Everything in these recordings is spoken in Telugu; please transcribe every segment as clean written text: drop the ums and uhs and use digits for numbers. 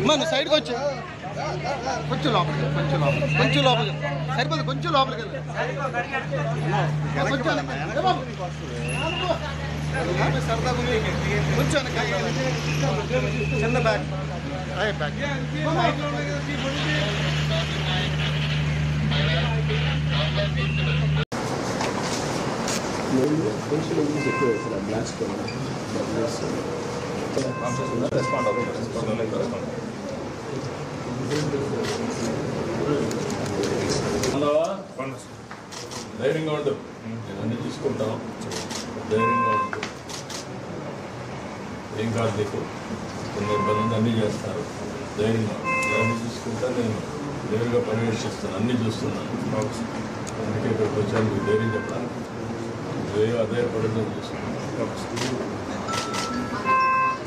మన సైడ్కి వచ్చి కొంచెం లోపలికి కొంచెం లోపలికి సరిపోదు కొంచెం లోపలికి సరదా కొంచెం చిన్న బ్యాగ్ బ్యాగ్ ధైర్యంగా ఉండు, నేను అన్ని చూసుకుంటాం. ధైర్యంగా ఉండు, ఏం కాదు నీకు. కొన్ని ఇబ్బంది అన్నీ చేస్తారు. ధైర్యంగా అన్నీ చూసుకుంటా. నేను నేరుగా పర్యవేక్షిస్తాను, అన్నీ చూస్తున్నాను. అందుకే ఇక్కడికి వచ్చాను, మీకు ధైర్యం చెప్పడానికి. అధైర్యపడడం చూసుకుంటాను.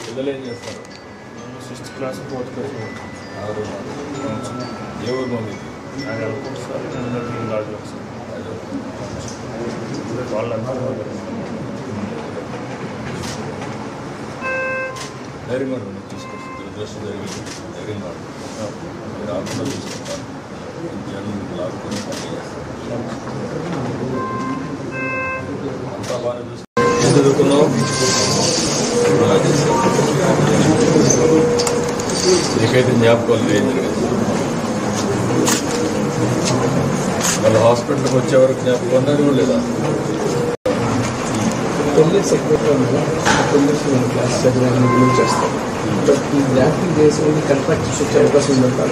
పిల్లలు ఏం చేస్తారు? 6th class 4th class. ఏ ఊరు మమ్మీ? ధైర్యంగా ఉండండి, తీసుకొస్తాను. దురదృష్టం జరిగింది, ధైర్యంగా ఉండండి. రాకుండా చూసుకుంటాను. జనం లాక్కుని పని చేస్తాను. అంతా బాగా చూసుకుంటాను. ఏం చదువుకున్నావు? నీకైతే జ్ఞాపకాలు ఏం జరిగింది? వాళ్ళ హాస్పిటల్కి వచ్చే వరకు జ్ఞాపకం ఉన్నారు లేదా? క్లాస్ చదివాను చేస్తాను. బట్ ఈ జ్ఞాపకం చేసి కన్ఫర్ట్ చేసే అవకాశం ఉంటుంది.